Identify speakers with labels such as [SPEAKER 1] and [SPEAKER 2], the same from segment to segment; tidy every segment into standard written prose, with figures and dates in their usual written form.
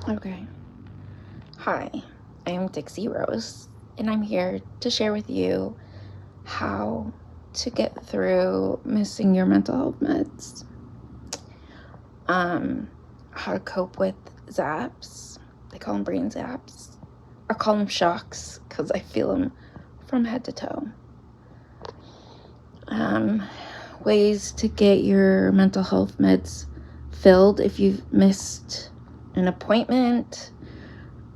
[SPEAKER 1] Okay. Hi, I'm Dixie Rose, and I'm here to share with you how to get through missing your mental health meds. How to cope with zaps. They call them brain zaps. I call them shocks because I feel them from head to toe. Ways to get your mental health meds filled if you've missed an appointment.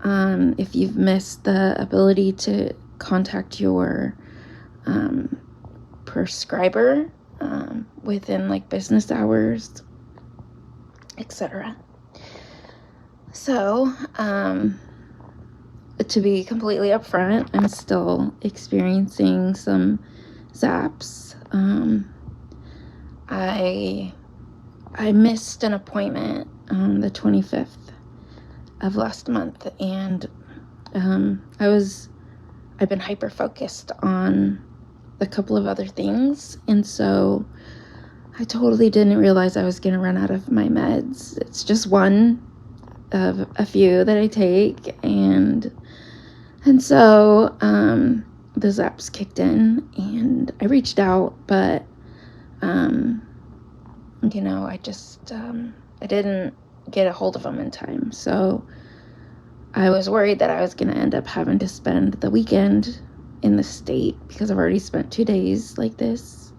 [SPEAKER 1] If you've missed the ability to contact your prescriber within like business hours, etc. So, to be completely upfront, I'm still experiencing some zaps. I missed an appointment on the 25th of last month, and I've been hyper focused on a couple of other things, and so I totally didn't realize I was going to run out of my meds. It's just one of a few that I take, and so the zaps kicked in, and I reached out, but I just I didn't get a hold of them in time, so I was worried that I was going to end up having to spend the weekend in the state because I've already spent 2 days like this.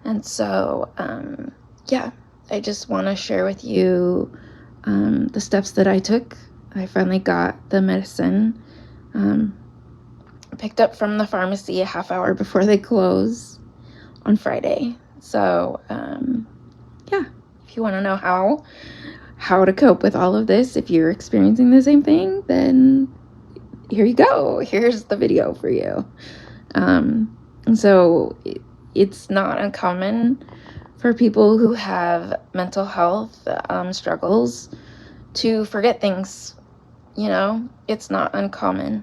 [SPEAKER 1] And so, I just want to share with you the steps that I took. I finally got the medicine picked up from the pharmacy a half hour before they close on Friday. So, if you want to know how to cope with all of this, if you're experiencing the same thing, then here you go. Here's the video for you. So it's not uncommon for people who have mental health struggles to forget things. It's not uncommon.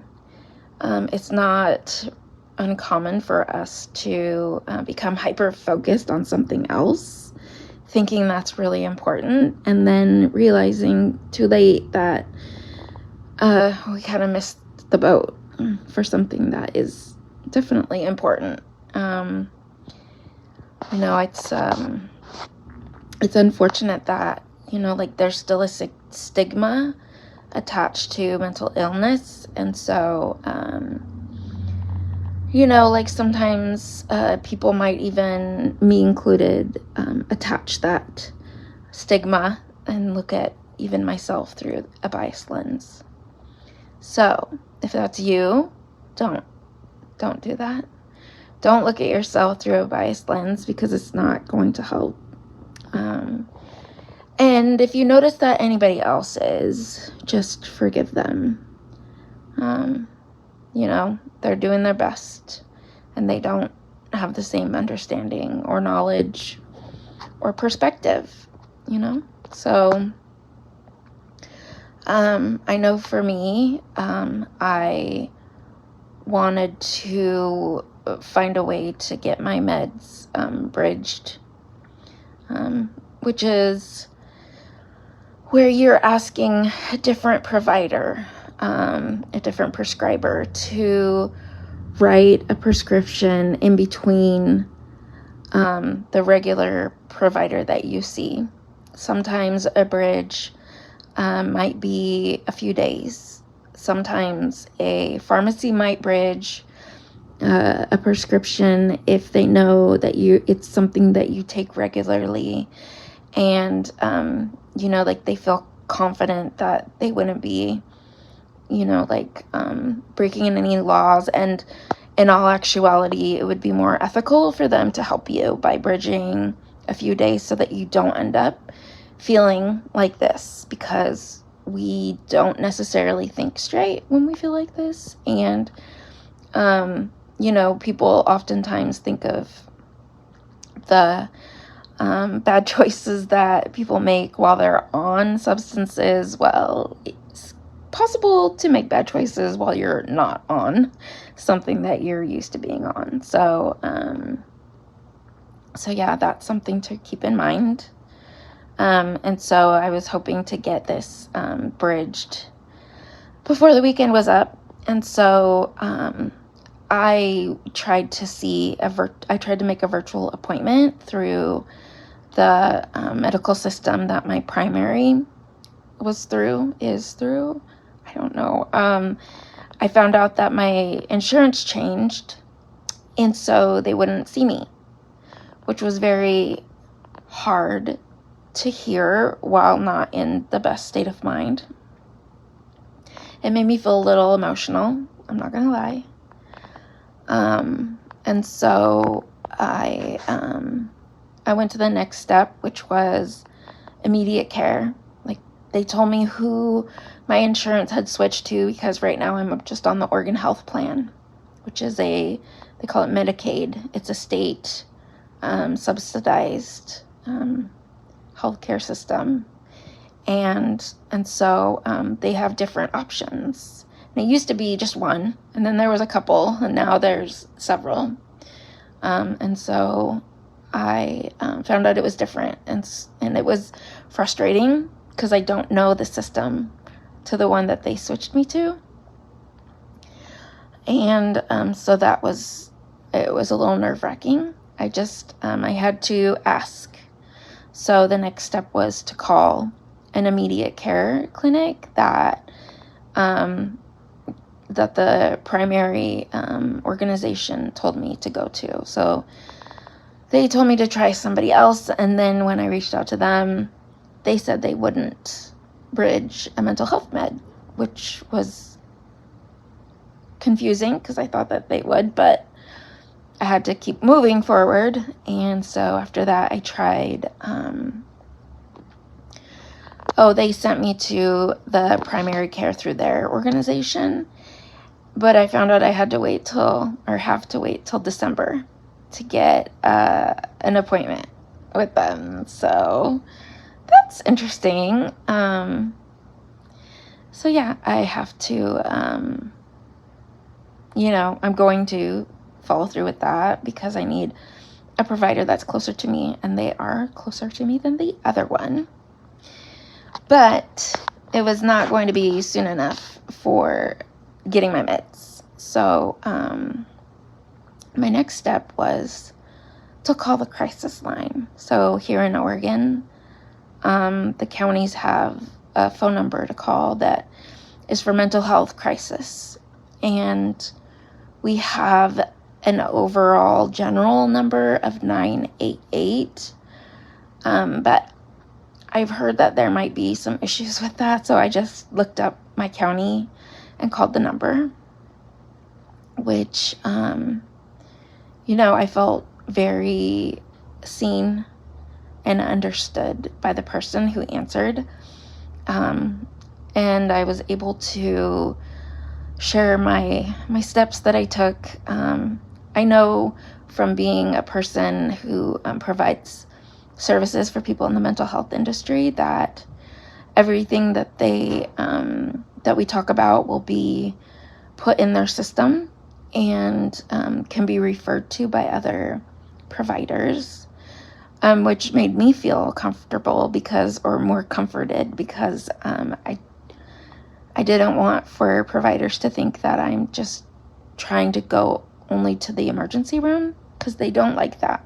[SPEAKER 1] It's not uncommon for us to become hyper-focused on something else, thinking that's really important, and then realizing too late that we kind of missed the boat for something that is definitely important. It's unfortunate that, there's still a stigma attached to mental illness. And so, sometimes people might, even me included, attach that stigma and look at even myself through a biased lens. So if that's you, don't do that. Don't look at yourself through a biased lens, because it's not going to help. And if you notice that anybody else is, just forgive them. They're doing their best, and they don't have the same understanding or knowledge or perspective, So, I know for me, I wanted to find a way to get my meds bridged, which is where you're asking a different provider, a different prescriber, to write a prescription in between the regular provider that you see. Sometimes a bridge might be a few days. Sometimes a pharmacy might bridge a prescription if they know that it's something that you take regularly, and they feel confident that they wouldn't be breaking any laws, and in all actuality it would be more ethical for them to help you by bridging a few days so that you don't end up feeling like this, because we don't necessarily think straight when we feel like this. And people oftentimes think of the bad choices that people make while they're on substances. Well, it's possible to make bad choices while you're not on something that you're used to being on. So, that's something to keep in mind. And so I was hoping to get this bridged before the weekend was up. And so I tried to make a virtual appointment through the medical system that my primary is through. I don't know. I found out that my insurance changed, and so they wouldn't see me, which was very hard to hear while not in the best state of mind. It made me feel a little emotional, I'm not gonna lie. And so I went to the next step, which was immediate care. Like, they told me who my insurance had switched to, because right now I'm just on the Oregon Health Plan, which is they call it Medicaid. It's a state subsidized healthcare system. And so they have different options. And it used to be just one, and then there was a couple, and now there's several. And so I found out it was different, and it was frustrating because I don't know the system to the one that they switched me to. And so it was a little nerve-wracking. I had to ask. So the next step was to call an immediate care clinic that the primary organization told me to go to. So they told me to try somebody else, and then when I reached out to them, they said they wouldn't bridge a mental health med, which was confusing because I thought that they would, but I had to keep moving forward. And so after that, I tried they sent me to the primary care through their organization, but I found out I have to wait till December to get an appointment with them. So that's interesting. So yeah, I have to, I'm going to follow through with that because I need a provider that's closer to me, and they are closer to me than the other one. But it was not going to be soon enough for getting my meds. So my next step was to call the crisis line. So here in Oregon, the counties have a phone number to call that is for mental health crisis. And we have an overall general number of 988. But I've heard that there might be some issues with that, so I just looked up my county and called the number, which, I felt very seen and understood by the person who answered. And I was able to share my steps that I took. I know from being a person who provides services for people in the mental health industry that everything that that we talk about will be put in their system and can be referred to by other providers, which made me feel comfortable or more comforted because I didn't want for providers to think that I'm just trying to go only to the emergency room, because they don't like that.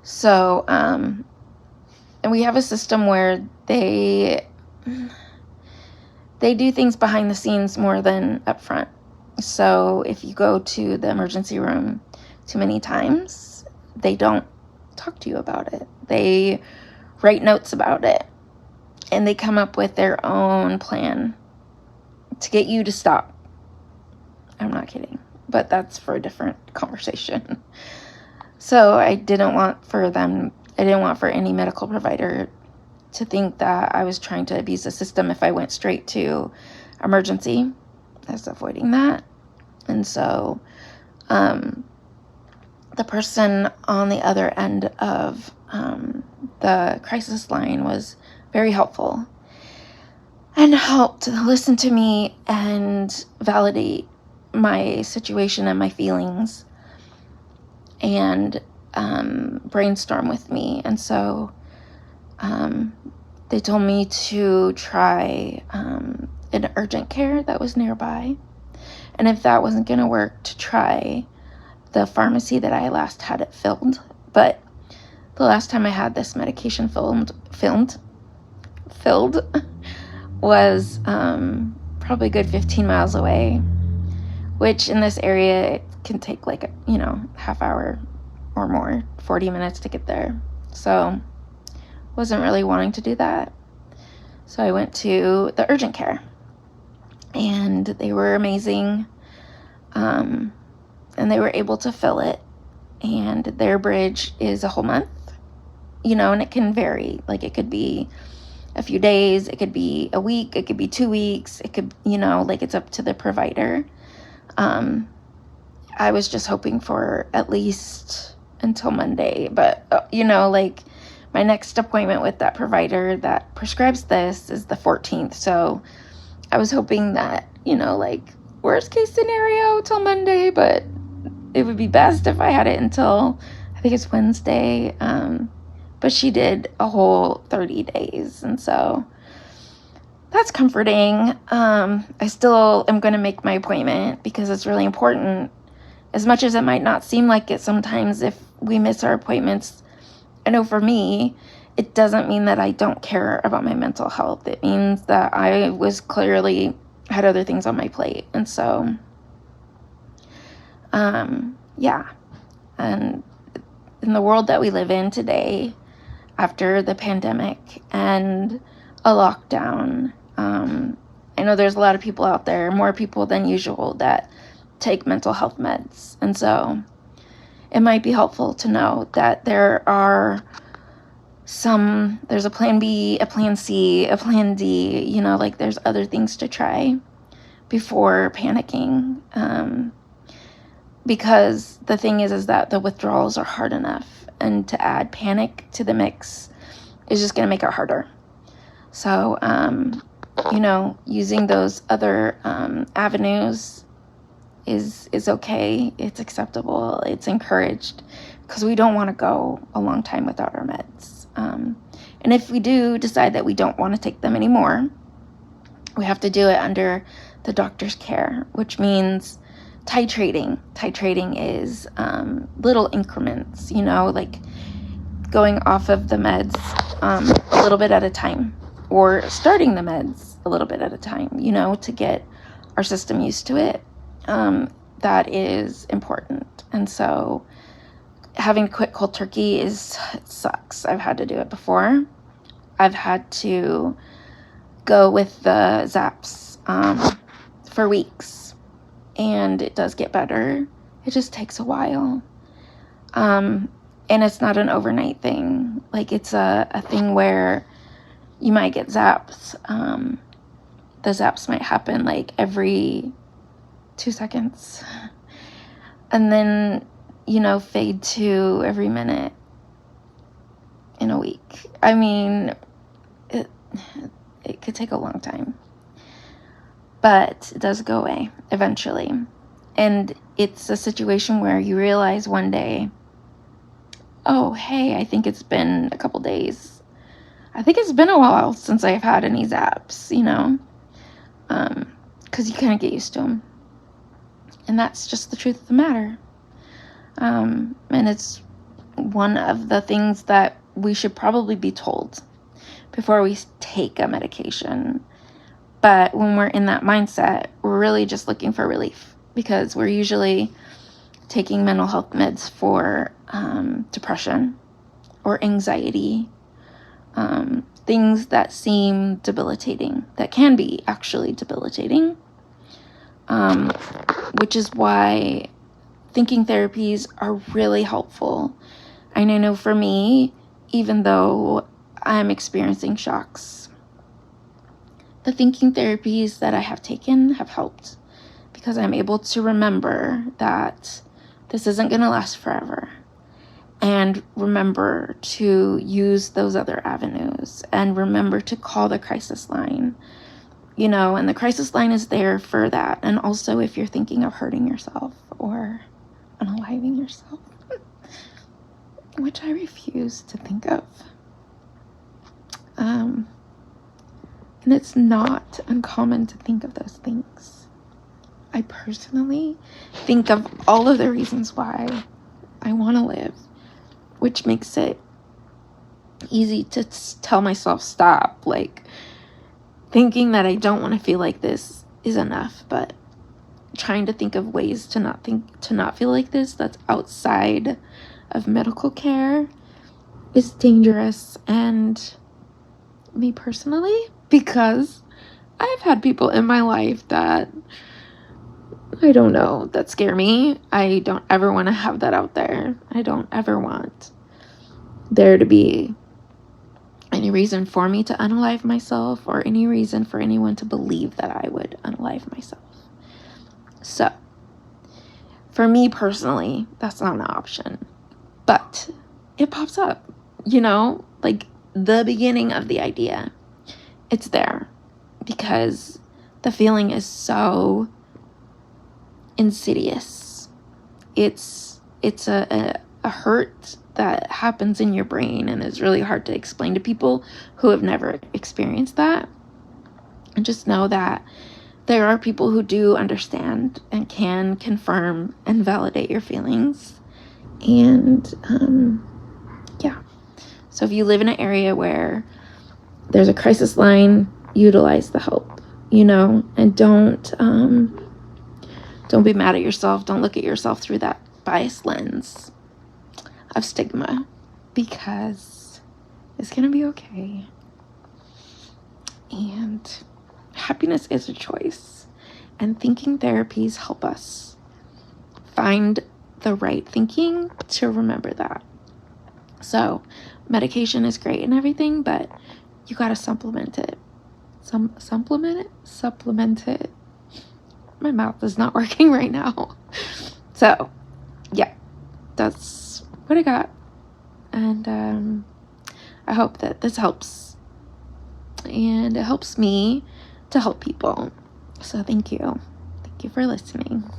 [SPEAKER 1] So, and we have a system where they do things behind the scenes more than up front. So if you go to the emergency room too many times, they don't talk to you about it. They write notes about it, and they come up with their own plan to get you to stop. I'm not kidding, but that's for a different conversation. So I didn't want for any medical provider to think that I was trying to abuse the system if I went straight to emergency. I was avoiding that. And so the person on the other end of the crisis line was very helpful and helped listen to me and validate my situation and my feelings. And brainstorm with me. And so they told me to try an urgent care that was nearby. And if that wasn't going to work, to try the pharmacy that I last had it filled. But the last time I had this medication filled was probably a good 15 miles away, which in this area it can take like half hour or more, 40 minutes to get there. So wasn't really wanting to do that. So I went to the urgent care, and they were amazing. And they were able to fill it, and their bridge is a whole month, and it can vary. Like, it could be a few days, it could be a week, it could be 2 weeks, it could, it's up to the provider. I was just hoping for at least until Monday, but, my next appointment with that provider that prescribes this is the 14th. So I was hoping that, worst case scenario till Monday, but it would be best if I had it until, I think it's Wednesday. But she did a whole 30 days. And so that's comforting. I still am going to make my appointment because it's really important. As much as it might not seem like it sometimes if we miss our appointments, I know for me, it doesn't mean that I don't care about my mental health. It means that I was clearly had other things on my plate. And so, yeah. And in the world that we live in today, after the pandemic and a lockdown, I know there's a lot of people out there, more people than usual, that take mental health meds. And so it might be helpful to know that there's a plan B, a plan C, a plan D, there's other things to try before panicking. Because the thing is that the withdrawals are hard enough, and to add panic to the mix is just going to make it harder. So, using those other avenues is okay. It's acceptable. It's encouraged, because we don't want to go a long time without our meds. And if we do decide that we don't want to take them anymore, we have to do it under the doctor's care, which means titrating. Titrating is little increments, going off of the meds a little bit at a time, or starting the meds a little bit at a time, to get our system used to it. That is important. And so having to quit cold turkey it sucks. I've had to do it before. I've had to go with the Zaps for weeks, and it does get better. It just takes a while. And it's not an overnight thing. Like, it's a thing where you might get Zaps. The Zaps might happen like every 2 seconds, and then, fade to every minute in a week. I mean, it could take a long time, but it does go away eventually. And it's a situation where you realize one day, oh, hey, I think it's been a couple days. I think it's been a while since I've had any Zaps, because you kind of get used to them. And that's just the truth of the matter. And it's one of the things that we should probably be told before we take a medication. But when we're in that mindset, we're really just looking for relief, because we're usually taking mental health meds for depression or anxiety, things that seem debilitating, that can be actually debilitating, which is why thinking therapies are really helpful. And I know for me, even though I'm experiencing shocks, the thinking therapies that I have taken have helped, because I'm able to remember that this isn't going to last forever, and remember to use those other avenues, and remember to call the crisis line, and the crisis line is there for that. And also, if you're thinking of hurting yourself or unaliving yourself. which I refuse to think of. And it's not uncommon to think of those things. I personally think of all of the reasons why I want to live, which makes it easy to tell myself stop. Like, thinking that I don't want to feel like this is enough, but trying to think of ways to not feel like this that's outside of medical care is dangerous. And me personally, because I've had people in my life that, I don't know, that scare me. I don't ever want to have that out there. I don't ever want there to be any reason for me to unalive myself, or any reason for anyone to believe that I would unalive myself. So, for me personally, that's not an option. But it pops up, like the beginning of the idea. It's there because the feeling is insidious. It's a hurt that happens in your brain, and is really hard to explain to people who have never experienced that. And just know that there are people who do understand and can confirm and validate your feelings. And yeah. So if you live in an area where there's a crisis line, utilize the help, and don't be mad at yourself. Don't look at yourself through that biased lens of stigma, because it's gonna be okay. And happiness is a choice, and thinking therapies help us find the right thinking to remember that. So medication is great and everything, but you got to supplement it. Supplement it. My mouth is not working right now. So yeah, that's what I got. And I hope that this helps, and it helps me to help people. So thank you for listening.